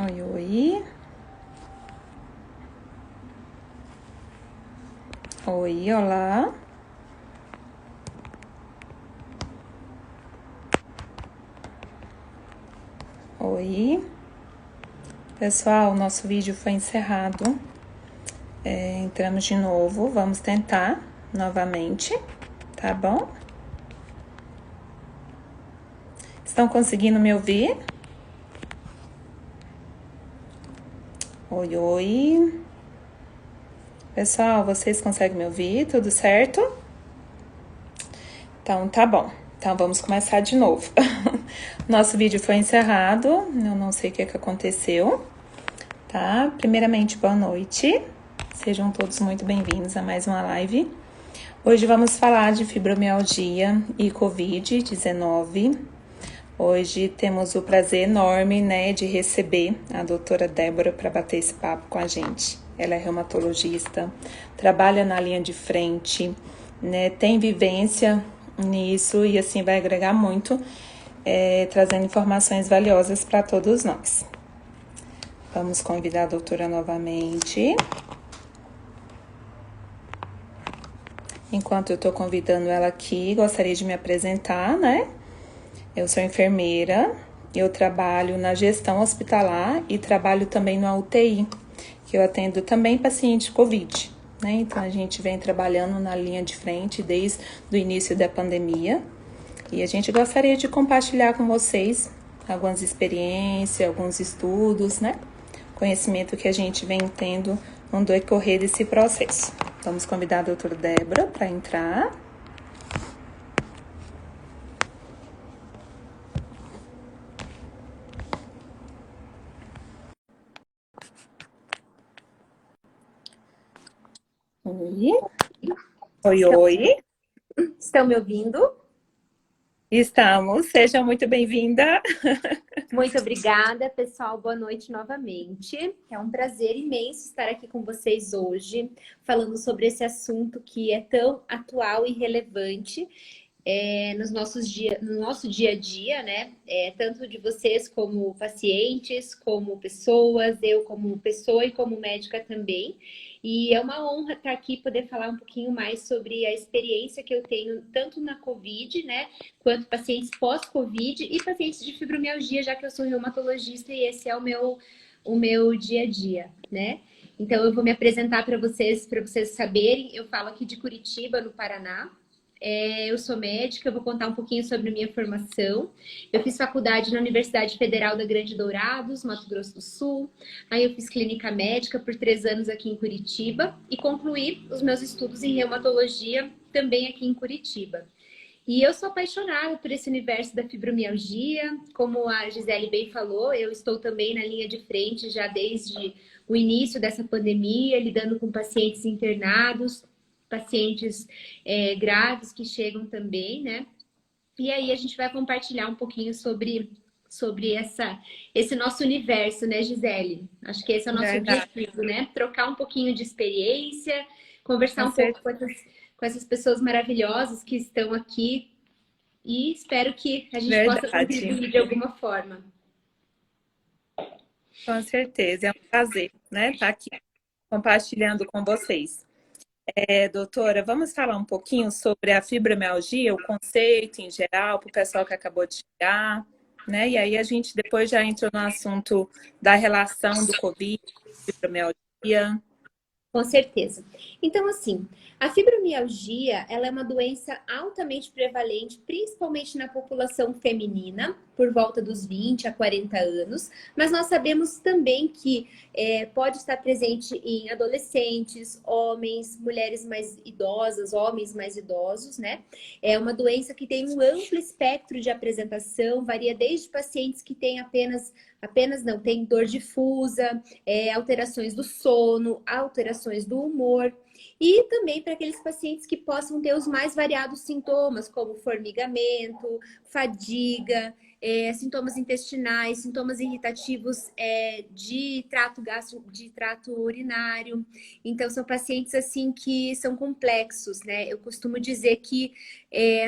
Oi, oi. Oi, olá. Oi. Pessoal, nosso vídeo foi encerrado. Entramos de novo. Vamos tentar novamente, tá bom? Estão conseguindo me ouvir? Oi, oi. Pessoal, vocês conseguem me ouvir? Tudo certo? Então, tá bom. Então, vamos começar de novo. Nosso vídeo foi encerrado. Eu não sei o que aconteceu, tá? Primeiramente, boa noite. Sejam todos muito bem-vindos a mais uma live. Hoje vamos falar de fibromialgia e Covid-19. Hoje temos o prazer enorme, né, de receber a doutora Débora para bater esse papo com a gente. Ela é reumatologista, trabalha na linha de frente, né, tem vivência nisso e assim vai agregar muito, trazendo informações valiosas para todos nós. Vamos convidar a doutora novamente. Enquanto eu tô convidando ela aqui, gostaria de me apresentar, né? Eu sou enfermeira, eu trabalho na gestão hospitalar e trabalho também no UTI, que eu atendo também paciente Covid, né? Então, a gente vem trabalhando na linha de frente desde o início da pandemia e a gente gostaria de compartilhar com vocês algumas experiências, alguns estudos, né? Conhecimento que a gente vem tendo no decorrer desse processo. Vamos convidar a doutora Débora para entrar. Oi. Oi, oi. Estão me ouvindo? Estamos. Seja muito bem-vinda. Muito obrigada, pessoal. Boa noite novamente. É um prazer imenso estar aqui com vocês hoje, falando sobre esse assunto que é tão atual e relevante no nosso dia a dia, né? Tanto de vocês como pacientes, como pessoas, eu como pessoa e como médica também. E é uma honra estar aqui poder falar um pouquinho mais sobre a experiência que eu tenho tanto na COVID, né, quanto pacientes pós-COVID e pacientes de fibromialgia, já que eu sou reumatologista e esse é o meu dia a dia, né? Então eu vou me apresentar para vocês saberem. Eu falo aqui de Curitiba, no Paraná. Eu sou médica, eu vou contar um pouquinho sobre a minha formação. Eu fiz faculdade na Universidade Federal da Grande Dourados, Mato Grosso do Sul. Aí eu fiz clínica médica por 3 anos aqui em Curitiba e concluí os meus estudos em reumatologia também aqui em Curitiba. E eu sou apaixonada por esse universo da fibromialgia. Como a Gisele bem falou, eu estou também na linha de frente já desde o início dessa pandemia, lidando com pacientes internados, pacientes graves que chegam também, né? E aí a gente vai compartilhar um pouquinho sobre esse nosso universo, né, Gisele? Acho que esse é o nosso Verdade. objetivo, né? Trocar um pouquinho de experiência, conversar Com um pouco certeza. com essas pessoas maravilhosas que estão aqui e espero que a gente possa Verdade. contribuir de alguma forma. Com certeza. É um prazer, né, estar aqui compartilhando com vocês. Doutora, vamos falar um pouquinho sobre a fibromialgia, o conceito em geral, para o pessoal que acabou de chegar, né? E aí a gente depois já entra no assunto da relação do Covid, fibromialgia. Com certeza. Então, assim, a fibromialgia, ela é uma doença altamente prevalente, principalmente na população feminina, por volta dos 20 a 40 anos, mas nós sabemos também que pode estar presente em adolescentes, homens, mulheres mais idosas, homens mais idosos, né? É uma doença que tem um amplo espectro de apresentação, varia desde pacientes que têm apenas não, tem dor difusa, alterações do sono, alterações do humor. e também para aqueles pacientes que possam ter os mais variados sintomas, como formigamento, fadiga, sintomas intestinais, sintomas irritativos de trato urinário. Então, são pacientes assim que são complexos, né? Eu costumo dizer que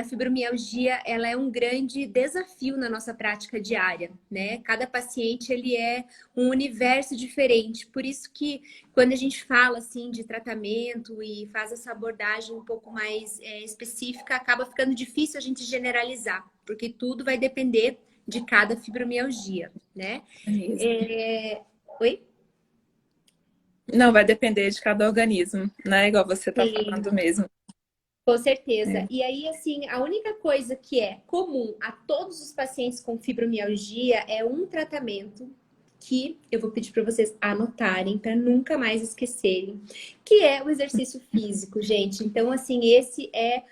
a fibromialgia ela é um grande desafio na nossa prática diária, né? Cada paciente ele é um universo diferente. Por isso que quando a gente fala assim de tratamento e faz essa abordagem um pouco mais específica, acaba ficando difícil a gente generalizar, porque tudo vai depender de cada fibromialgia, né? Organismo. Oi? Não, vai depender de cada organismo, né? Igual você tá Sim. falando mesmo. Com certeza. É. E aí, assim, a única coisa que é comum a todos os pacientes com fibromialgia é um tratamento que eu vou pedir para vocês anotarem para nunca mais esquecerem, que é o exercício físico, gente. Então, assim, esse é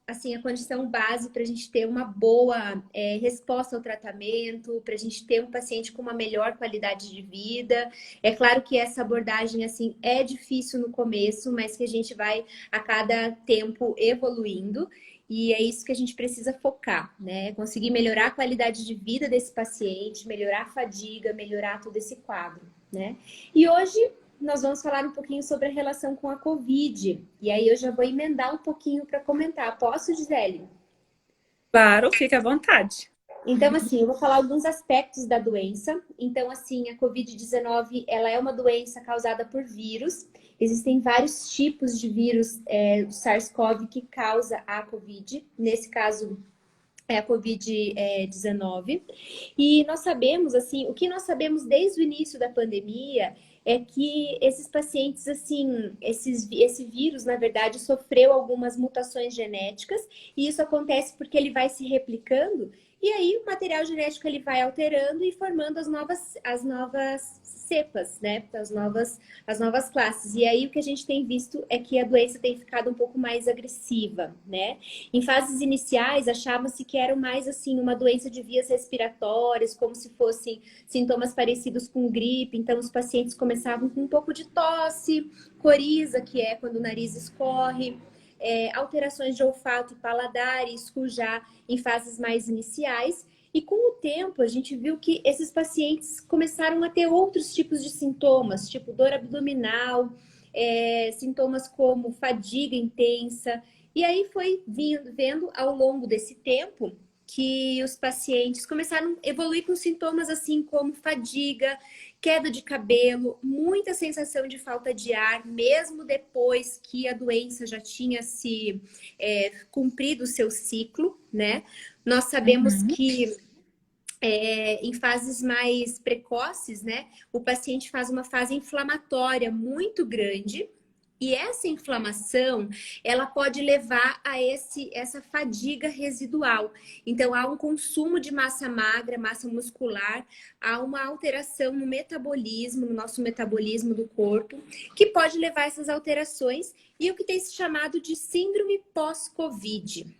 a condição base para a gente ter uma boa resposta ao tratamento, para a gente ter um paciente com uma melhor qualidade de vida. É claro que essa abordagem assim é difícil no começo, mas que a gente vai a cada tempo evoluindo. E é isso que a gente precisa focar, né? Conseguir melhorar a qualidade de vida desse paciente, melhorar a fadiga, melhorar todo esse quadro, né? E hoje nós vamos falar um pouquinho sobre a relação com a Covid. E aí eu já vou emendar um pouquinho para comentar. Posso, Gisele? Claro, fique à vontade. Então, assim, eu vou falar alguns aspectos da doença. Então, assim, a Covid-19, ela é uma doença causada por vírus. Existem vários tipos de vírus do SARS-CoV que causa a Covid. Nesse caso, é a Covid-19. E nós sabemos, assim, o que nós sabemos desde o início da pandemia é que esses pacientes, assim, esse vírus, na verdade, sofreu algumas mutações genéticas, e isso acontece porque ele vai se replicando, e aí o material genético ele vai alterando e formando as novas cepas, né? As novas classes. E aí o que a gente tem visto é que a doença tem ficado um pouco mais agressiva, né? Em fases iniciais, achava-se que era mais assim uma doença de vias respiratórias, como se fossem sintomas parecidos com gripe. Então, os pacientes começavam com um pouco de tosse, coriza, que é quando o nariz escorre, alterações de olfato e paladar, isso já em fases mais iniciais. E com o tempo, a gente viu que esses pacientes começaram a ter outros tipos de sintomas, tipo dor abdominal, sintomas como fadiga intensa. E aí foi vendo ao longo desse tempo que os pacientes começaram a evoluir com sintomas assim como fadiga, queda de cabelo, muita sensação de falta de ar, mesmo depois que a doença já tinha se cumprido o seu ciclo, né? Nós sabemos Uhum. que em fases mais precoces, né, o paciente faz uma fase inflamatória muito grande. E essa inflamação, ela pode levar a essa fadiga residual. Então, há um consumo de massa magra, massa muscular, há uma alteração no metabolismo, no nosso metabolismo do corpo, que pode levar a essas alterações e o que tem se chamado de síndrome pós-Covid.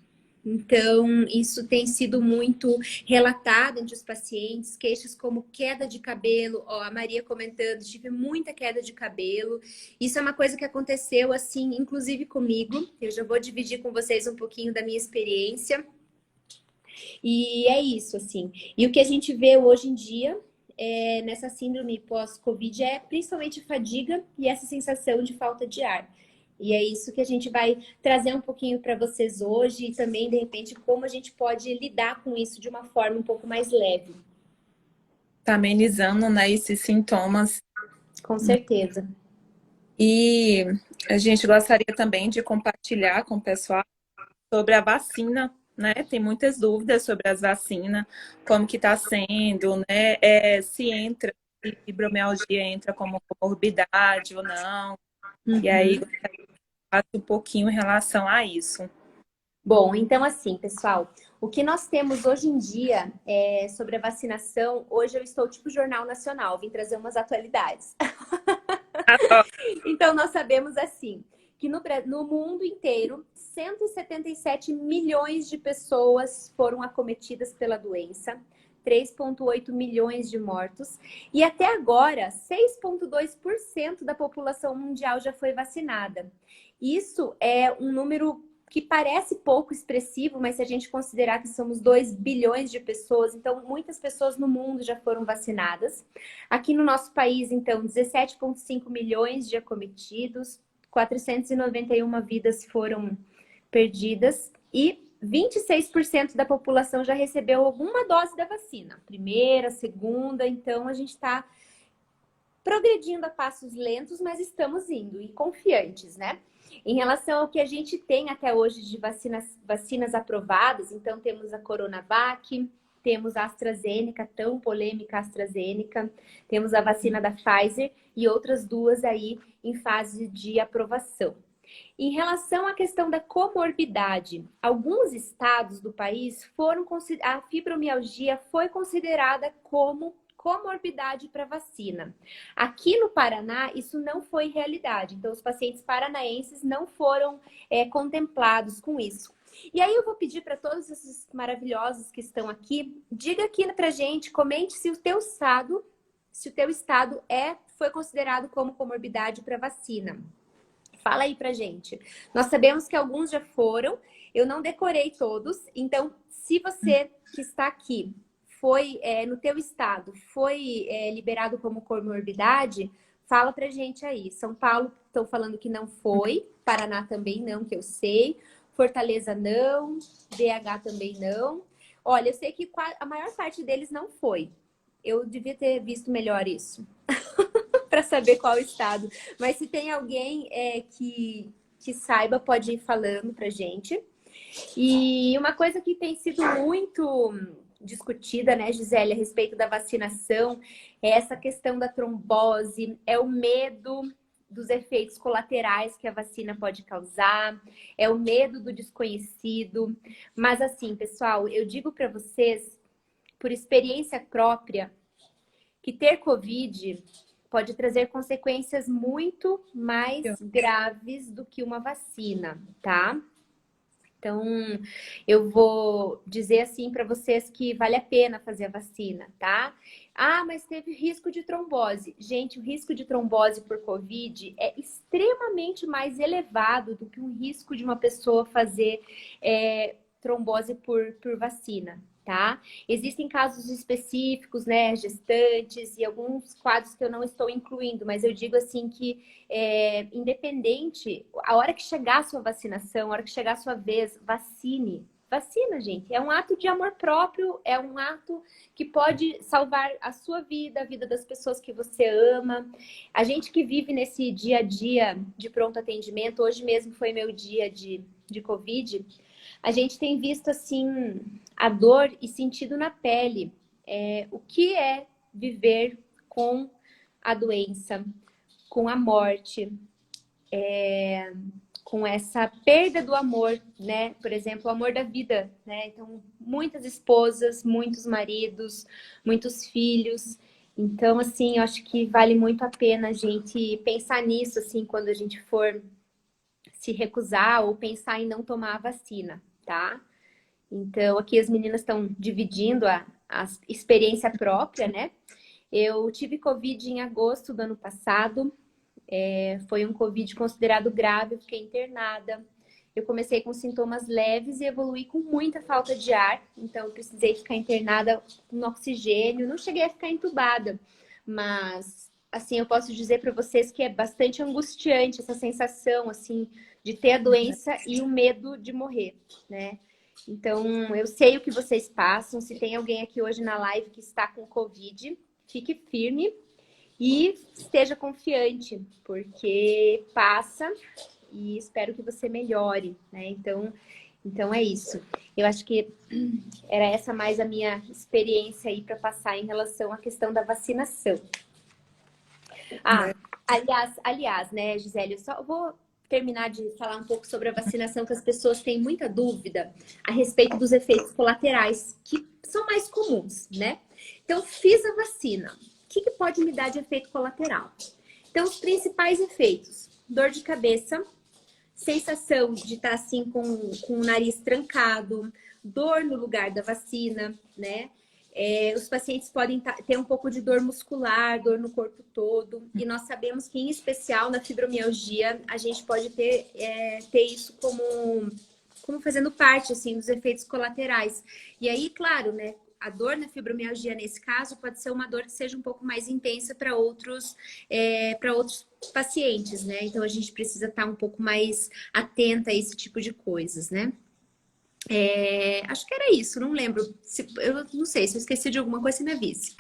Então, isso tem sido muito relatado entre os pacientes, queixas como queda de cabelo, ó, a Maria comentando, tive muita queda de cabelo. Isso é uma coisa que aconteceu, assim, inclusive comigo. Eu já vou dividir com vocês um pouquinho da minha experiência. E é isso, assim. E o que a gente vê hoje em dia nessa síndrome pós-Covid é principalmente fadiga e essa sensação de falta de ar. E é isso que a gente vai trazer um pouquinho para vocês hoje e também, de repente, como a gente pode lidar com isso de uma forma um pouco mais leve. Tá amenizando, né, esses sintomas. Com certeza. E a gente gostaria também de compartilhar com o pessoal sobre a vacina, né? Tem muitas dúvidas sobre as vacinas, como que está sendo, né? Se entra, se fibromialgia entra como comorbidade ou não. E aí, Uhum. gostaria de falar um pouquinho em relação a isso. Bom, então assim, pessoal, o que nós temos hoje em dia sobre a vacinação, hoje eu estou tipo Jornal Nacional, vim trazer umas atualidades. Então, nós sabemos assim, que no mundo inteiro, 177 milhões de pessoas foram acometidas pela doença. 3,8 milhões de mortos. E até agora, 6,2% da população mundial já foi vacinada. Isso é um número que parece pouco expressivo, mas se a gente considerar que somos 2 bilhões de pessoas, então muitas pessoas no mundo já foram vacinadas. Aqui no nosso país, então, 17,5 milhões de acometidos, 491 vidas foram perdidas e 26% da população já recebeu alguma dose da vacina. Primeira, segunda, então a gente está progredindo a passos lentos, mas estamos indo e confiantes, né? Em relação ao que a gente tem até hoje de vacinas aprovadas, então temos a Coronavac, temos a AstraZeneca, tão polêmica AstraZeneca, temos a vacina da Pfizer e outras duas aí em fase de aprovação. Em relação à questão da comorbidade, alguns estados do país a fibromialgia foi considerada como comorbidade para vacina. Aqui no Paraná, isso não foi realidade. Então, os pacientes paranaenses não foram contemplados com isso. E aí eu vou pedir para todos esses maravilhosos que estão aqui, diga aqui pra gente, comente se o teu estado foi considerado como comorbidade para vacina. Fala aí pra gente. Nós sabemos que alguns já foram, eu não decorei todos, então se você que está aqui foi no teu estado, foi liberado como comorbidade, fala pra gente aí. São Paulo estão falando que não foi, Paraná também não, que eu sei, Fortaleza não, BH também não. Olha, eu sei que a maior parte deles não foi. Eu devia ter visto melhor isso. Para saber qual estado. Mas se tem alguém que saiba, pode ir falando pra gente. E uma coisa que tem sido muito discutida, né, Gisele, a respeito da vacinação, é essa questão da trombose, é o medo dos efeitos colaterais que a vacina pode causar, é o medo do desconhecido. Mas assim, pessoal, eu digo para vocês, por experiência própria, que ter Covid pode trazer consequências muito mais graves do que uma vacina, tá? Então, eu vou dizer assim para vocês que vale a pena fazer a vacina, tá? Ah, mas teve risco de trombose. Gente, o risco de trombose por Covid é extremamente mais elevado do que um risco de uma pessoa fazer trombose por vacina, tá? Existem casos específicos, né, gestantes e alguns quadros que eu não estou incluindo, mas eu digo assim que independente, a hora que chegar a sua vacinação, a hora que chegar a sua vez, vacine. Vacina, gente. É um ato de amor próprio, é um ato que pode salvar a sua vida, a vida das pessoas que você ama. A gente que vive nesse dia a dia de pronto atendimento, hoje mesmo foi meu dia de Covid, a gente tem visto, assim, a dor e sentido na pele. O que é viver com a doença, com a morte, com essa perda do amor, né? Por exemplo, o amor da vida, né? Então, muitas esposas, muitos maridos, muitos filhos. Então, assim, eu acho que vale muito a pena a gente pensar nisso, assim, quando a gente for se recusar ou pensar em não tomar a vacina, tá? Então, aqui as meninas estão dividindo a experiência própria, né? Eu tive Covid em agosto do ano passado. Foi um Covid considerado grave, eu fiquei internada. Eu comecei com sintomas leves e evoluí com muita falta de ar. Então, eu precisei ficar internada com oxigênio. Não cheguei a ficar entubada, mas, assim, eu posso dizer para vocês que é bastante angustiante essa sensação, assim, de ter a doença e o medo de morrer, né? Então, eu sei o que vocês passam. Se tem alguém aqui hoje na live que está com Covid, fique firme e esteja confiante, porque passa e espero que você melhore, né? Então é isso. Eu acho que era essa mais a minha experiência aí para passar em relação à questão da vacinação. Aliás, né, Gisele, eu só vou terminar de falar um pouco sobre a vacinação, que as pessoas têm muita dúvida a respeito dos efeitos colaterais, que são mais comuns, né? Então, fiz a vacina. O que pode me dar de efeito colateral? Então, os principais efeitos: dor de cabeça, sensação de estar assim com o nariz trancado, dor no lugar da vacina, né? Os pacientes podem ter um pouco de dor muscular, dor no corpo todo, e nós sabemos que, em especial, na fibromialgia, a gente pode ter isso como fazendo parte, assim, dos efeitos colaterais. E aí, claro, né, a dor na fibromialgia, nesse caso, pode ser uma dor que seja um pouco mais intensa para outros pacientes, né? Então, a gente precisa estar um pouco mais atenta a esse tipo de coisas, né? Acho que era isso, não lembro. Eu não sei, se eu esqueci de alguma coisa, você me avise.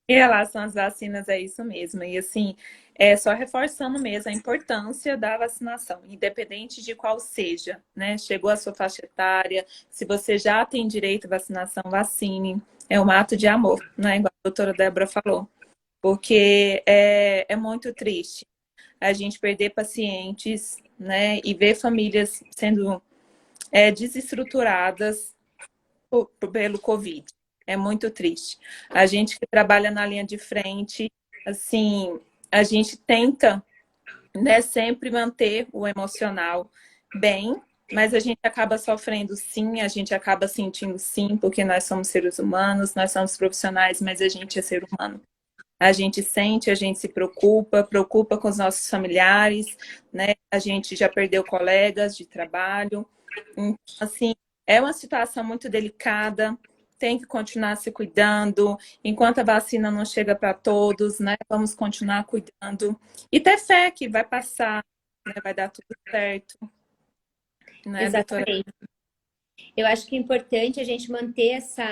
Em relação às vacinas, é isso mesmo. E assim, só reforçando mesmo a importância da vacinação, independente de qual seja, né? Chegou a sua faixa etária, se você já tem direito à vacinação, vacine. É um ato de amor, né? Igual a doutora Débora falou. Porque é muito triste a gente perder pacientes, né? E ver famílias sendo desestruturadas pelo Covid. É muito triste. A gente que trabalha na linha de frente, assim, a gente tenta, né, sempre manter o emocional bem, mas a gente acaba sofrendo sim, a gente acaba sentindo sim, porque nós somos seres humanos, nós somos profissionais, mas a gente é ser humano. A gente sente, a gente se preocupa com os nossos familiares, né? A gente já perdeu colegas de trabalho. Então, assim, é uma situação muito delicada, tem que continuar se cuidando. Enquanto a vacina não chega para todos, né? Vamos continuar cuidando. E ter fé que vai passar, né? Vai dar tudo certo, né, doutora? Exatamente. Eu acho que é importante a gente manter essa.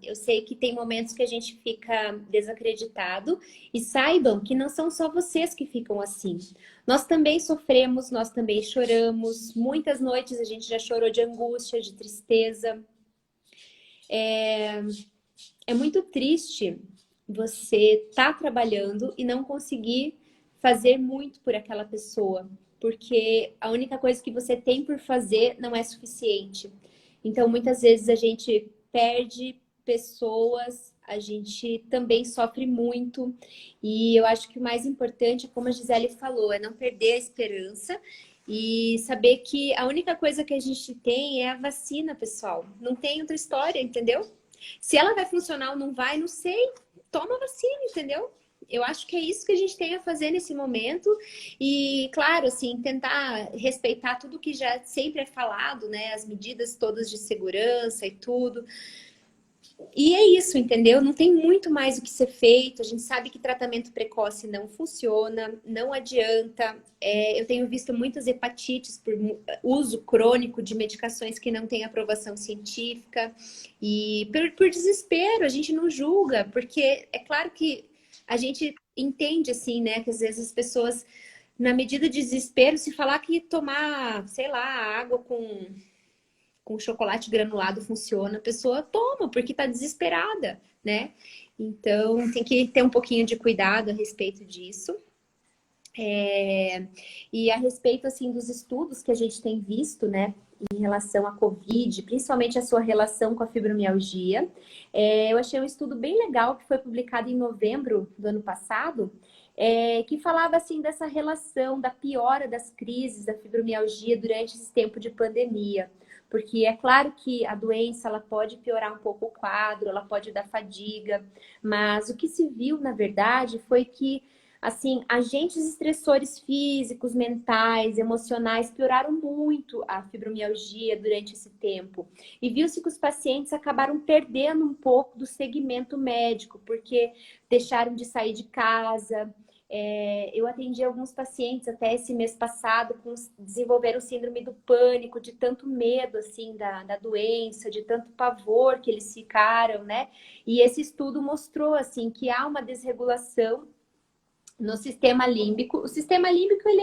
Eu sei que tem momentos que a gente fica desacreditado, e saibam que não são só vocês que ficam assim. Nós também sofremos, nós também choramos. Muitas noites a gente já chorou de angústia, de tristeza. É muito triste você estar trabalhando e não conseguir fazer muito por aquela pessoa, porque a única coisa que você tem por fazer não é suficiente. Então, muitas vezes a gente perde pessoas, a gente também sofre muito. E eu acho que o mais importante, como a Gisele falou, é não perder a esperança e saber que a única coisa que a gente tem é a vacina, pessoal. Não tem outra história, entendeu? Se ela vai funcionar ou não vai, não sei. Toma a vacina, entendeu? Eu acho que é isso que a gente tem a fazer nesse momento. E, claro, assim, tentar respeitar tudo que já sempre é falado, né? As medidas todas de segurança e tudo. E é isso, entendeu? Não tem muito mais o que ser feito. A gente sabe que tratamento precoce não funciona, não adianta. Eu tenho visto muitas hepatites por uso crônico de medicações que não têm aprovação científica. E por desespero, a gente não julga, porque é claro que a gente entende, assim, né, que às vezes as pessoas, na medida de desespero, se falar que tomar, sei lá, água com chocolate granulado funciona, a pessoa toma porque está desesperada, né? Então tem que ter um pouquinho de cuidado a respeito disso. E a respeito assim dos estudos que a gente tem visto, né, em relação à Covid, principalmente a sua relação com a fibromialgia, eu achei um estudo bem legal que foi publicado em novembro do ano passado, que falava assim dessa relação da piora das crises da fibromialgia durante esse tempo de pandemia. Porque é claro que a doença ela pode piorar um pouco o quadro, ela pode dar fadiga, mas o que se viu, na verdade, foi que assim, agentes estressores físicos, mentais, emocionais pioraram muito a fibromialgia durante esse tempo. E viu-se que os pacientes acabaram perdendo um pouco do segmento médico, porque deixaram de sair de casa. Eu atendi alguns pacientes até esse mês passado que desenvolveram síndrome do pânico, de tanto medo assim da doença, de tanto pavor que eles ficaram, né? E esse estudo mostrou assim que há uma desregulação no sistema límbico. O sistema límbico ele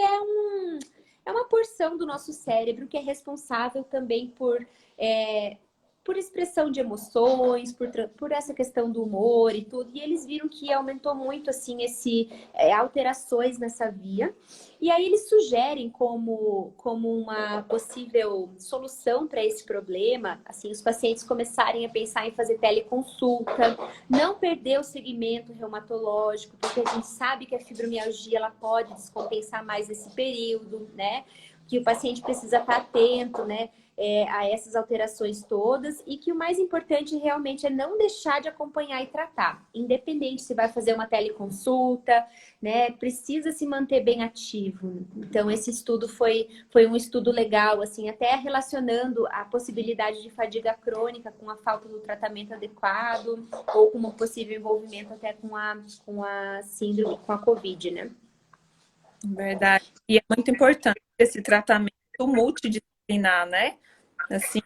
é uma porção do nosso cérebro que é responsável também por expressão de emoções, por essa questão do humor e tudo. E eles viram que aumentou muito assim alterações nessa via. E aí eles sugerem como uma possível solução para esse problema, assim, os pacientes começarem a pensar em fazer teleconsulta, não perder o segmento reumatológico, porque a gente sabe que a fibromialgia ela pode descompensar mais nesse período, né? Que o paciente precisa estar atento, né? a essas alterações todas, e que o mais importante realmente é não deixar de acompanhar e tratar. Independente se vai fazer uma teleconsulta, né? Precisa se manter bem ativo. Então, esse estudo foi um estudo legal, assim, até relacionando a possibilidade de fadiga crônica com a falta do tratamento adequado, ou com um possível envolvimento até com a síndrome, com a Covid, né? Verdade. E é muito importante esse tratamento multidisciplinar, né? Assim,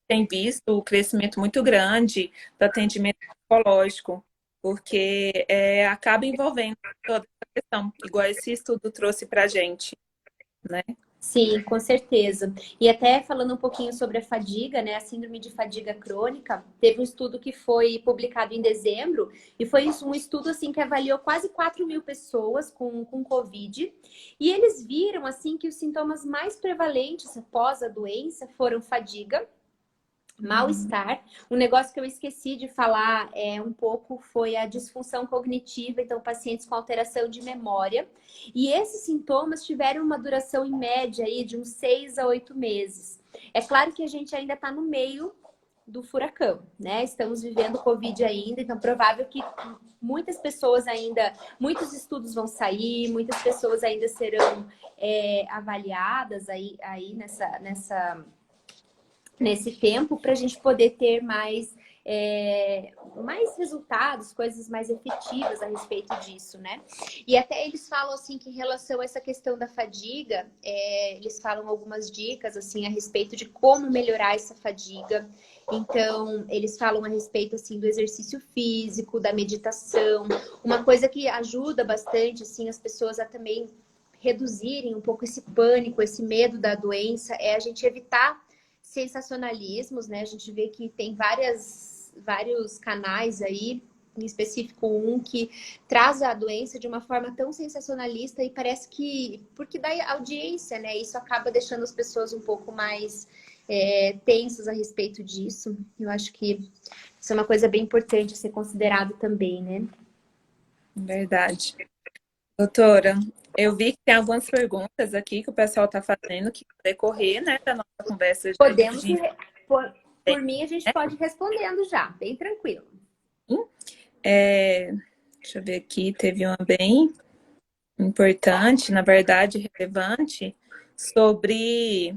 tem visto o crescimento muito grande do atendimento psicológico, porque acaba envolvendo toda essa questão, igual esse estudo trouxe para a gente, né? Sim, com certeza. E até falando um pouquinho sobre a fadiga, né? A síndrome de fadiga crônica, teve um estudo que foi publicado em dezembro, e foi um estudo assim que avaliou quase 4.000 pessoas com Covid, e eles viram assim que os sintomas mais prevalentes após a doença foram fadiga, mal-estar. Um negócio que eu esqueci de falar um pouco foi a disfunção cognitiva, então pacientes com alteração de memória. E esses sintomas tiveram uma duração em média aí de uns 6 a 8 meses. É claro que a gente ainda está no meio do furacão, né? Estamos vivendo Covid ainda, então provável que muitas pessoas ainda, muitos estudos vão sair, muitas pessoas ainda serão avaliadas aí nesse tempo, para a gente poder ter mais resultados, coisas mais efetivas a respeito disso, né? E até eles falam assim que em relação a essa questão da fadiga, eles falam algumas dicas assim a respeito de como melhorar essa fadiga. Então, eles falam a respeito assim do exercício físico, da meditação. Uma coisa que ajuda bastante assim as pessoas a também reduzirem um pouco esse pânico, esse medo da doença, é a gente evitar sensacionalismos, né? A gente vê que tem vários canais aí, em específico um que traz a doença de uma forma tão sensacionalista e parece que, porque dá audiência, né? Isso acaba deixando as pessoas um pouco mais tensas a respeito disso. Eu acho que isso é uma coisa bem importante a ser considerado também, né? Verdade. Doutora, eu vi que tem algumas perguntas aqui que o pessoal está fazendo que no decorrer, né, da nossa conversa já Podemos, de por mim, a gente pode ir respondendo já, bem tranquilo. deixa eu ver aqui, teve uma bem importante, na verdade, relevante, sobre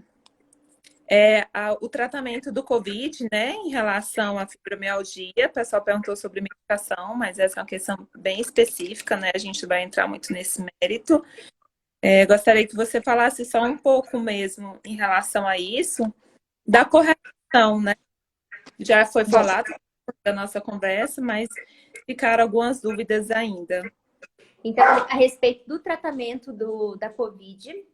o tratamento do Covid, né, em relação à fibromialgia. O pessoal perguntou sobre medicação, mas essa é uma questão bem específica, né? A gente vai entrar muito nesse mérito. Gostaria que você falasse só um pouco mesmo em relação a isso, da correção, né? Já foi falado da nossa conversa, mas ficaram algumas dúvidas ainda. Então, a respeito do tratamento da COVID,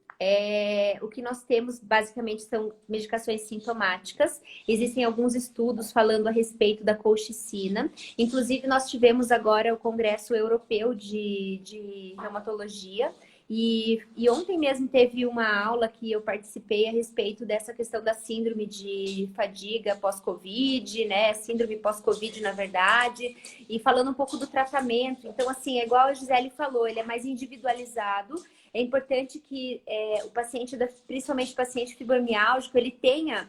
o que nós temos basicamente são medicações sintomáticas. Existem alguns estudos falando a respeito da colchicina. Inclusive, nós tivemos agora o Congresso Europeu de Reumatologia. E ontem mesmo teve uma aula que eu participei a respeito dessa questão da síndrome de fadiga pós-Covid, né? Síndrome pós-Covid, na verdade, e falando um pouco do tratamento. Então, assim, é igual a Gisele falou, ele é mais individualizado. É importante que o paciente, principalmente o paciente fibromialgico, ele tenha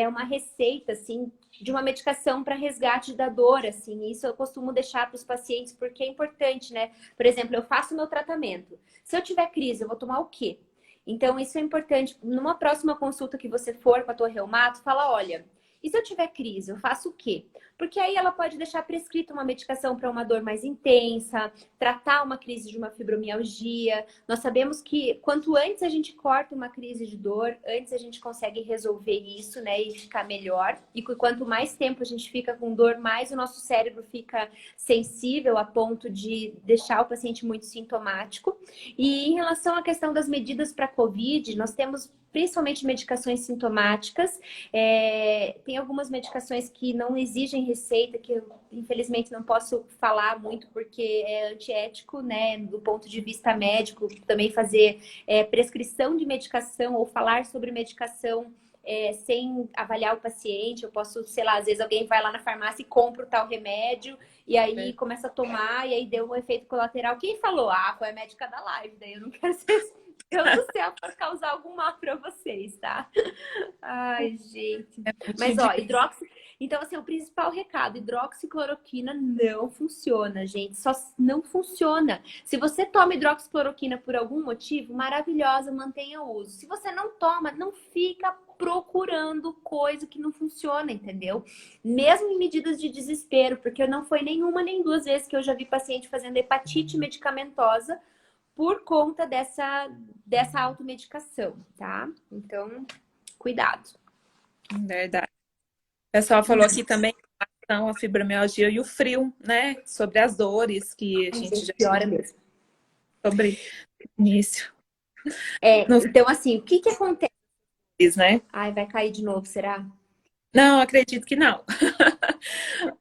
uma receita, assim, de uma medicação para resgate da dor, assim. Isso eu costumo deixar para os pacientes, porque é importante, né? Por exemplo, eu faço meu tratamento. Se eu tiver crise, eu vou tomar o quê? Então, isso é importante. Numa próxima consulta que você for com a tua reumato, fala, olha, e se eu tiver crise, eu faço o quê? Porque aí ela pode deixar prescrita uma medicação para uma dor mais intensa, tratar uma crise de uma fibromialgia. Nós sabemos que quanto antes a gente corta uma crise de dor, antes a gente consegue resolver isso, né, e ficar melhor. E quanto mais tempo a gente fica com dor, mais o nosso cérebro fica sensível a ponto de deixar o paciente muito sintomático. E em relação à questão das medidas para COVID, nós temos principalmente medicações sintomáticas. Tem algumas medicações que não exigem receita, que eu infelizmente não posso falar muito porque é antiético, né, do ponto de vista médico, também fazer prescrição de medicação ou falar sobre medicação sem avaliar o paciente. Eu posso, sei lá, às vezes alguém vai lá na farmácia e compra o tal remédio e aí começa a tomar e aí deu um efeito colateral. Quem falou? Ah, foi a médica da live, daí eu não quero ser Deus do céu, pode causar algum mal para vocês, tá? Ai, gente. É muito Mas, ó, ridículo. hidroxi... Então, assim, o principal recado, hidroxicloroquina não funciona, gente. Só não funciona. Se você toma hidroxicloroquina por algum motivo, maravilhosa, mantenha o uso. Se você não toma, não fica procurando coisa que não funciona, entendeu? Mesmo em medidas de desespero, porque não foi nenhuma nem duas vezes que eu já vi paciente fazendo hepatite medicamentosa por conta dessa automedicação, tá? Então, cuidado. Verdade. O pessoal falou aqui também em relação à fibromialgia e o frio, né? Sobre as dores que a Ai, gente gente, já piora mesmo. sobre início. É, No então, assim, o que que acontece? fiz, né? Ai, vai cair de novo, será? Não, acredito que não.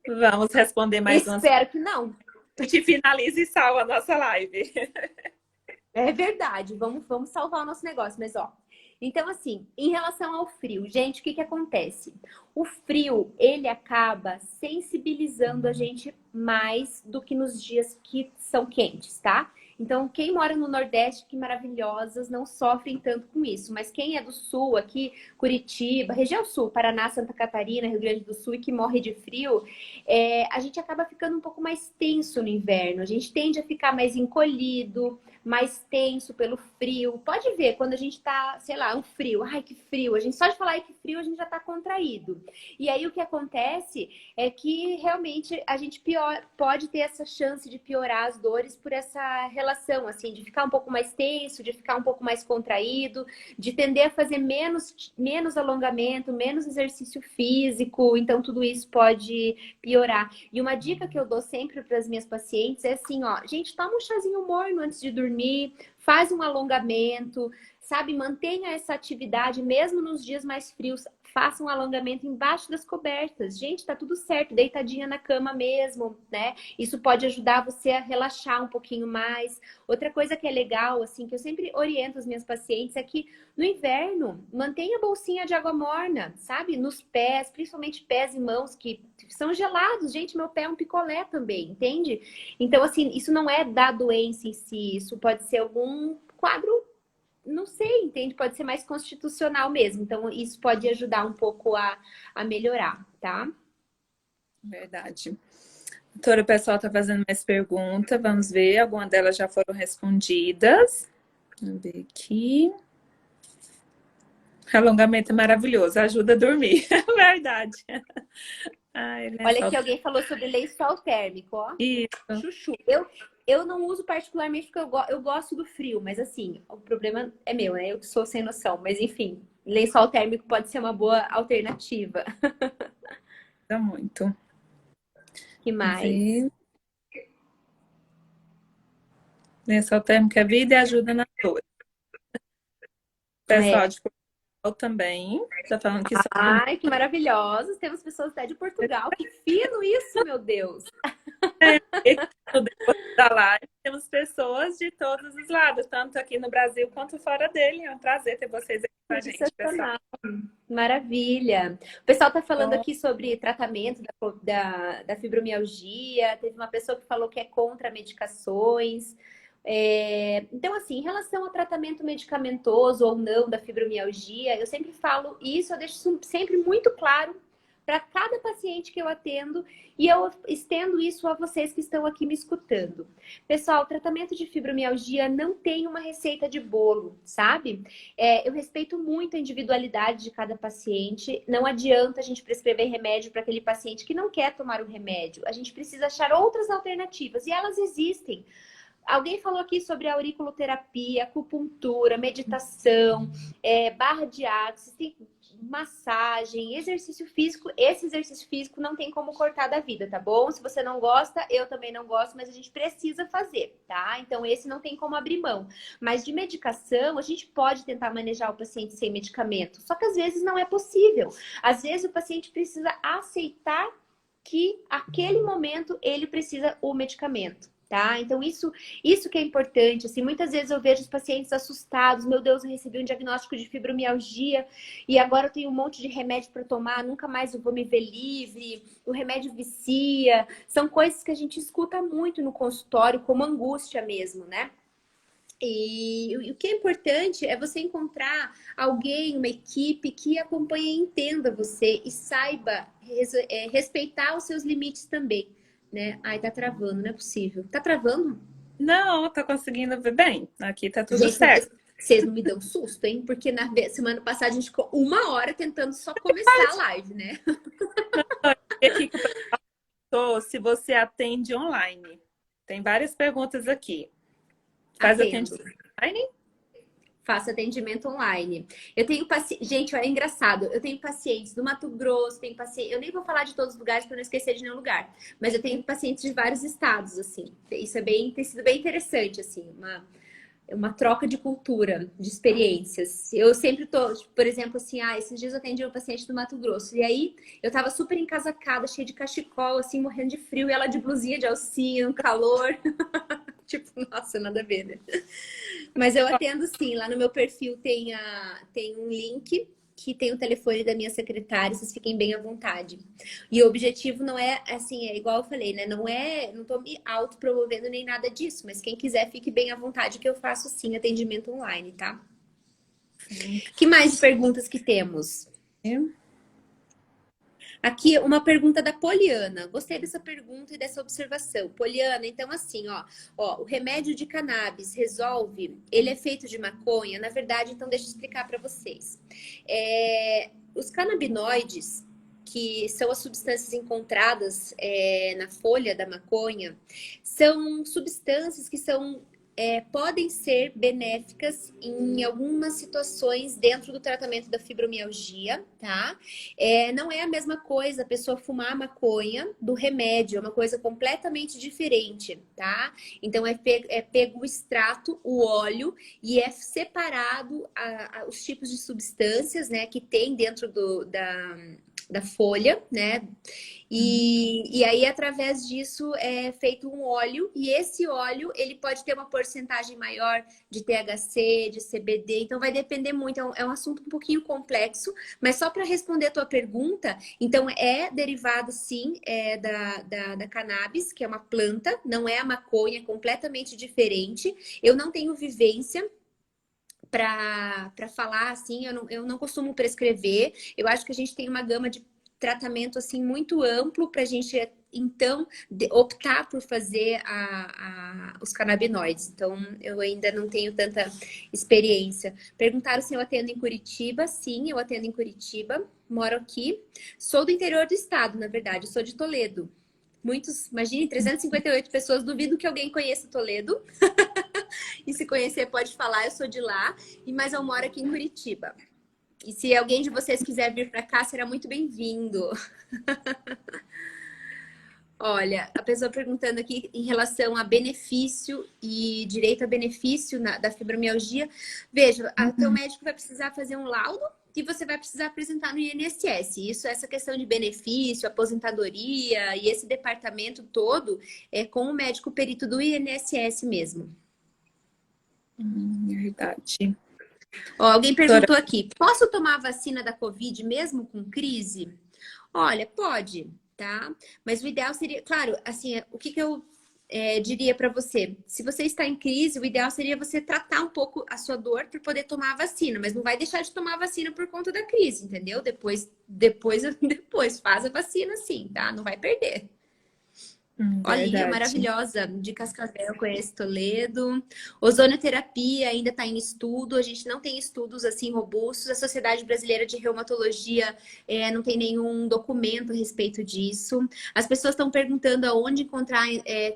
Vamos responder mais umas. Espero que não. A gente finaliza e salva a nossa live. É verdade, vamos salvar o nosso negócio, mas ó. Então, assim, em relação ao frio, gente, o que que acontece? O frio, ele acaba sensibilizando a gente mais do que nos dias que são quentes, tá? Então, quem mora no Nordeste, que maravilhosas, não sofrem tanto com isso. Mas quem é do Sul, aqui, Curitiba, região Sul, Paraná, Santa Catarina, Rio Grande do Sul, e que morre de frio, a gente acaba ficando um pouco mais tenso no inverno. A gente tende a ficar mais encolhido, mais tenso pelo frio. Pode ver, quando a gente tá, sei lá, um frio, ai que frio, a gente só de falar ai que frio, a gente já tá contraído. E aí o que acontece é que realmente a gente pode ter essa chance de piorar as dores por essa relação, assim, de ficar um pouco mais tenso, de ficar um pouco mais contraído, de tender a fazer menos alongamento, menos exercício físico, então tudo isso pode piorar. E uma dica que eu dou sempre para as minhas pacientes é assim, ó, gente, toma um chazinho morno antes de dormir, faz um alongamento, sabe? Mantenha essa atividade mesmo nos dias mais frios. Faça um alongamento embaixo das cobertas. Gente, tá tudo certo, deitadinha na cama mesmo, né? Isso pode ajudar você a relaxar um pouquinho mais. Outra coisa que é legal, assim, que eu sempre oriento as minhas pacientes é que no inverno, mantenha a bolsinha de água morna, sabe? Nos pés, principalmente pés e mãos que são gelados. Gente, meu pé é um picolé também, entende? Então, assim, isso não é da doença em si, isso pode ser algum quadro, não sei, entende? Pode ser mais constitucional mesmo. Então, isso pode ajudar um pouco a melhorar, tá? Verdade. Doutora, o pessoal está fazendo mais perguntas. Vamos ver. Algumas delas já foram respondidas. Vamos ver aqui. Alongamento é maravilhoso, ajuda a dormir. Verdade. Ai, Olha lençol. aqui, alguém falou sobre lençol térmico, ó. Isso. Chuchu. Eu não uso particularmente porque eu gosto do frio, mas assim, o problema é meu, né? Eu que sou sem noção. Mas enfim, lençol térmico pode ser uma boa alternativa. Dá muito. Que Vamos mais? ver. Lençol térmico é vida e ajuda na dor. Pessoal É. de Portugal também. Tá falando que só Ai, que maravilhosos. Temos pessoas até de Portugal. Que fino isso, meu Deus. depois da live temos pessoas de todos os lados, tanto aqui no Brasil quanto fora dele. É um prazer ter vocês aqui com a gente, pessoal. Sensacional. Maravilha. O pessoal está falando Então, aqui sobre tratamento da fibromialgia. Teve uma pessoa que falou que é contra medicações. Então, assim, em relação ao tratamento medicamentoso ou não da fibromialgia, eu sempre falo isso, eu deixo sempre muito claro para cada paciente que eu atendo e eu estendo isso a vocês que estão aqui me escutando. Pessoal, o tratamento de fibromialgia não tem uma receita de bolo, sabe? Eu respeito muito a individualidade de cada paciente. Não adianta a gente prescrever remédio para aquele paciente que não quer tomar o remédio. A gente precisa achar outras alternativas e elas existem. Alguém falou aqui sobre a auriculoterapia, acupuntura, meditação, barra de axis, tem massagem, exercício físico. Esse exercício físico não tem como cortar da vida, tá bom? Se você não gosta, eu também não gosto, mas a gente precisa fazer, tá? Então esse não tem como abrir mão. Mas de medicação, a gente pode tentar manejar o paciente sem medicamento, só que às vezes não é possível. Às vezes o paciente precisa aceitar que aquele momento ele precisa o medicamento. Tá? Então, isso que é importante. Assim, muitas vezes eu vejo os pacientes assustados. Meu Deus, eu recebi um diagnóstico de fibromialgia e agora eu tenho um monte de remédio para tomar, nunca mais eu vou me ver livre, o remédio vicia. São coisas que a gente escuta muito no consultório, como angústia mesmo, né? E o que é importante é você encontrar alguém, uma equipe que acompanhe e entenda você e saiba respeitar os seus limites também, né? Ai, tá travando, não é possível. Tá travando? Não, tá conseguindo ver bem. Aqui tá tudo Gente, certo. vocês não me dão susto, hein? Porque na semana passada a gente ficou 1 hora tentando só começar a live, né? E aqui que eu perguntou se você atende online. Tem várias perguntas aqui. Faz Atendo. atendimento online? Faço atendimento online. Eu tenho pacientes. Gente, é engraçado. Eu tenho pacientes do Mato Grosso, tenho pacientes. Eu nem vou falar de todos os lugares para não esquecer de nenhum lugar. Mas eu tenho pacientes de vários estados, assim. Isso é bem, tem sido bem interessante, assim, uma troca de cultura, de experiências. Eu sempre tô, tipo, por exemplo, assim, esses dias eu atendi um paciente do Mato Grosso. E aí eu tava super encasacada, cheia de cachecol, assim, morrendo de frio, e ela de blusinha de alcinha, calor. Tipo, nossa, nada a ver, né? Mas eu atendo sim, lá no meu perfil tem um link que tem o telefone da minha secretária, vocês fiquem bem à vontade. E o objetivo não é, assim, é igual eu falei, né? Não tô me autopromovendo nem nada disso, mas quem quiser fique bem à vontade que eu faço sim atendimento online, tá? Sim. Que mais perguntas que temos? Aqui, uma pergunta da Poliana. Gostei dessa pergunta e dessa observação. Poliana, então assim, o remédio de cannabis resolve? Ele é feito de maconha? Na verdade, então deixa eu explicar para vocês. Os canabinoides, que são as substâncias encontradas na folha da maconha, são substâncias que podem ser benéficas em algumas situações dentro do tratamento da fibromialgia, tá? Não é a mesma coisa a pessoa fumar maconha do remédio, é uma coisa completamente diferente, tá? Então é pego o extrato, o óleo, e é separado os tipos de substâncias, né, que tem dentro da folha, né? E aí, através disso, é feito um óleo, e esse óleo, ele pode ter uma porcentagem maior de THC, de CBD, então vai depender muito, é um assunto um pouquinho complexo, mas só para responder a tua pergunta, então é derivado, sim, da cannabis, que é uma planta, não é a maconha, é completamente diferente. Eu não tenho vivência para falar assim, eu não costumo prescrever. Eu acho que a gente tem uma gama de tratamento assim muito amplo para a gente então optar por fazer os canabinoides. Então eu ainda não tenho tanta experiência. Perguntaram se eu atendo em Curitiba. Sim, eu atendo em Curitiba. Moro aqui. Sou do interior do estado, na verdade. Sou de Toledo. Muitos, imagine, 358 pessoas. Duvido que alguém conheça Toledo. E se conhecer, pode falar, eu sou de lá, mas eu moro aqui em Curitiba. E se alguém de vocês quiser vir para cá, será muito bem-vindo. Olha, a pessoa perguntando aqui em relação a benefício e direito a benefício da fibromialgia. Veja, o teu médico vai precisar fazer um laudo e você vai precisar apresentar no INSS. Isso, essa questão de benefício, aposentadoria e esse departamento todo é com o médico perito do INSS mesmo. Verdade. Alguém Doutora, perguntou aqui, posso tomar a vacina da Covid mesmo com crise? Olha, pode, tá? Mas o ideal seria, claro, assim, o que eu diria para você? Se você está em crise, o ideal seria você tratar um pouco a sua dor para poder tomar a vacina, mas não vai deixar de tomar a vacina por conta da crise, entendeu? Depois faz a vacina sim, tá? Não vai perder. Olinha, verdade. maravilhosa, de Cascavel, conheço Toledo. Ozonioterapia ainda está em estudo, a gente não tem estudos assim robustos. A Sociedade Brasileira de Reumatologia não tem nenhum documento a respeito disso. As pessoas estão perguntando aonde encontrar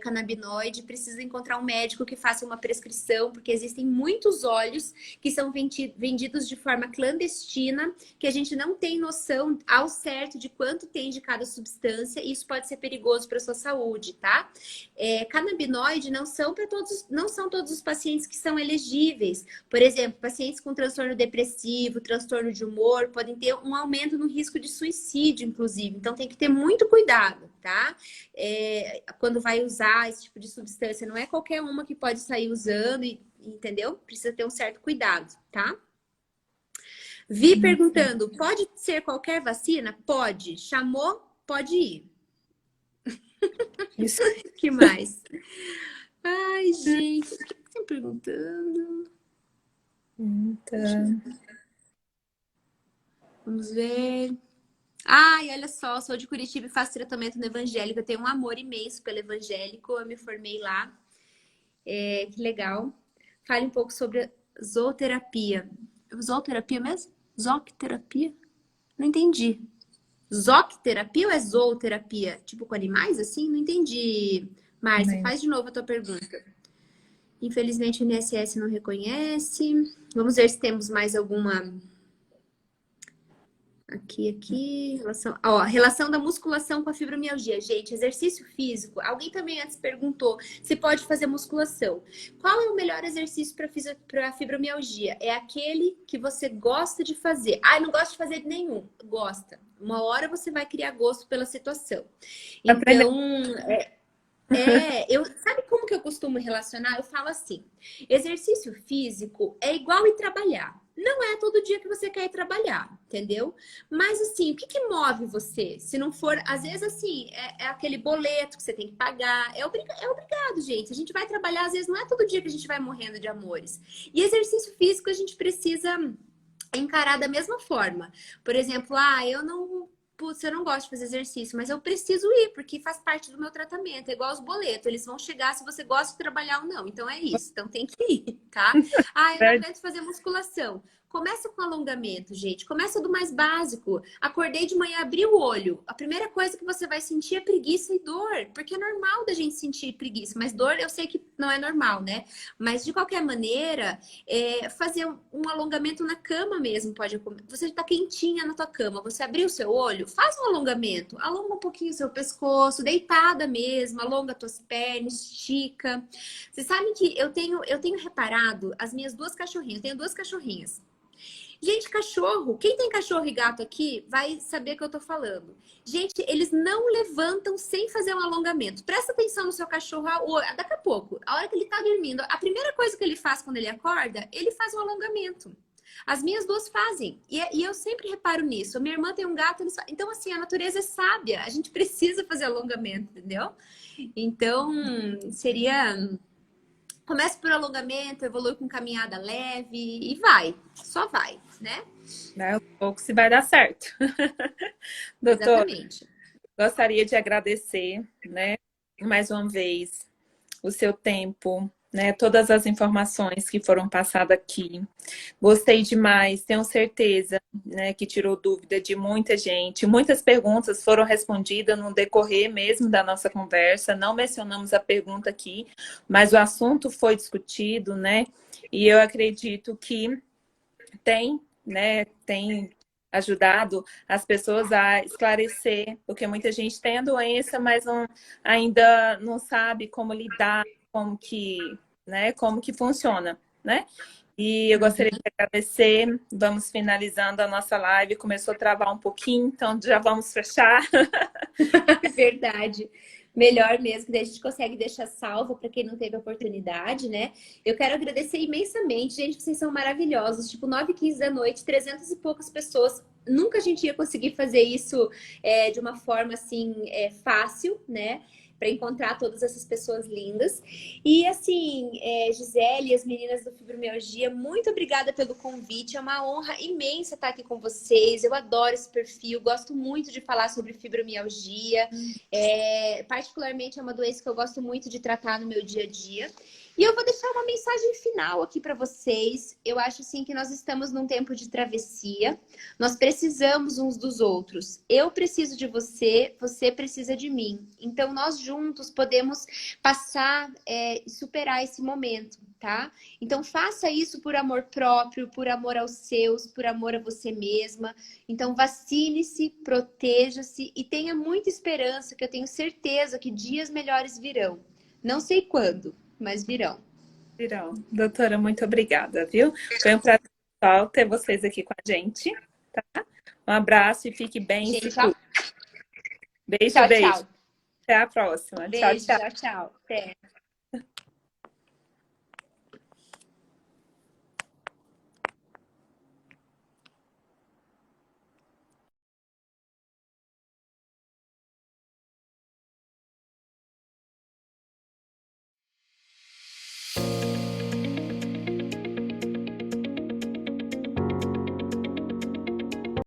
canabinoide, precisa encontrar um médico que faça uma prescrição, porque existem muitos óleos que são vendidos de forma clandestina, que a gente não tem noção ao certo de quanto tem de cada substância, e isso pode ser perigoso para a sua saúde, tá? Canabinoide não são todos os pacientes que são elegíveis. Por exemplo, pacientes com transtorno depressivo, transtorno de humor, podem ter um aumento no risco de suicídio, inclusive. Então tem que ter muito cuidado, tá? Quando vai usar esse tipo de substância, não é qualquer uma que pode sair usando, entendeu? Precisa ter um certo cuidado, tá? Vi perguntando, pode ser qualquer vacina? Pode. Chamou? Pode ir. Isso. Que mais? Ai, gente. Perguntando. Então, Vamos ver. Ai, olha só, sou de Curitiba e faço tratamento no evangélico. Eu tenho um amor imenso pelo evangélico. Eu me formei lá. Que legal. Fale um pouco sobre a zooterapia. Zooterapia mesmo? Zooterapia? Não entendi. Zooterapia ou é zooterapia? Tipo com animais assim? Não entendi. Márcia, também. faz de novo a tua pergunta. Infelizmente o INSS não reconhece. Vamos ver se temos mais alguma. Aqui, relação da musculação com a fibromialgia. Gente, exercício físico. Alguém também antes perguntou se pode fazer musculação. Qual é o melhor exercício para fibromialgia? É aquele que você gosta de fazer. Ah, não gosto de fazer nenhum. Gosta. Uma hora você vai criar gosto pela situação. Aprender. Então, sabe como que eu costumo relacionar? Eu falo assim: exercício físico é igual ir trabalhar. Não é todo dia que você quer ir trabalhar, entendeu? Mas assim, o que que move você? Se não for, às vezes assim, é aquele boleto que você tem que pagar. É obrigado, gente. A gente vai trabalhar, às vezes não é todo dia que a gente vai morrendo de amores. E exercício físico a gente precisa encarar da mesma forma. Por exemplo, eu não. Putz, eu não gosto de fazer exercício, mas eu preciso ir, porque faz parte do meu tratamento. É igual os boletos, eles vão chegar se você gosta de trabalhar ou não. Então é isso, então tem que ir, tá? Eu não aguento fazer musculação. Começa com alongamento, gente. Começa do mais básico. Acordei de manhã, abri o olho. A primeira coisa que você vai sentir é preguiça e dor, porque é normal da gente sentir preguiça, mas dor eu sei que não é normal, né? Mas de qualquer maneira, fazer um alongamento na cama mesmo pode. Você está quentinha na tua cama, você abriu o seu olho, faz um alongamento, alonga um pouquinho o seu pescoço, deitada mesmo, alonga tuas pernas, estica. Vocês sabem que eu tenho reparado as minhas duas cachorrinhas, eu tenho duas cachorrinhas. Gente, cachorro, quem tem cachorro e gato aqui vai saber o que eu tô falando. Gente, eles não levantam sem fazer um alongamento. Presta atenção no seu cachorro daqui a pouco, a hora que ele tá dormindo. A primeira coisa que ele faz quando ele acorda, ele faz um alongamento. As minhas duas fazem. E eu sempre reparo nisso. A minha irmã tem um gato. Então, assim, a natureza é sábia. A gente precisa fazer alongamento, entendeu? Então, seria... Comece por alongamento, evolui com caminhada leve e vai. Só vai, né? Né? Um pouco se vai dar certo. Doutor, Exatamente. gostaria de agradecer, né, mais uma vez, o seu tempo, né, todas as informações que foram passadas aqui. Gostei demais, tenho certeza, né, que tirou dúvida de muita gente. Muitas perguntas foram respondidas no decorrer mesmo da nossa conversa. Não mencionamos a pergunta aqui, mas o assunto foi discutido, né? E eu acredito que tem ajudado as pessoas a esclarecer, porque muita gente tem a doença, mas ainda não sabe como lidar, como que funciona, né? E eu gostaria de agradecer. Vamos finalizando a nossa live. Começou a travar um pouquinho, então já vamos fechar. Verdade. Melhor mesmo, que daí a gente consegue deixar salvo para quem não teve oportunidade, né? Eu quero agradecer imensamente, gente, vocês são maravilhosos. Tipo, 9h15 da noite, 300 e poucas pessoas. Nunca a gente ia conseguir fazer isso de uma forma assim fácil, né? Para encontrar todas essas pessoas lindas. E assim, Gisele e as meninas do Fibromialgia, muito obrigada pelo convite. É uma honra imensa estar aqui com vocês. Eu adoro esse perfil, gosto muito de falar sobre fibromialgia. Particularmente é uma doença que eu gosto muito de tratar no meu dia a dia. E eu vou deixar uma mensagem final aqui para vocês. Eu acho assim que nós estamos num tempo de travessia. Nós precisamos uns dos outros. Eu preciso de você, você precisa de mim. Então nós juntos podemos passar e superar esse momento, tá? Então faça isso por amor próprio, por amor aos seus, por amor a você mesma. Então vacine-se, proteja-se e tenha muita esperança, que eu tenho certeza que dias melhores virão. Não sei quando, mas virão. Virão. Doutora, muito obrigada, viu? Foi um prazer ter vocês aqui com a gente, tá? Um abraço e fique bem. Gente, Se cuide. Beijo, tchau, beijo. tchau. Até a próxima. Tchau, Beijo, tchau. tchau, tchau. Até.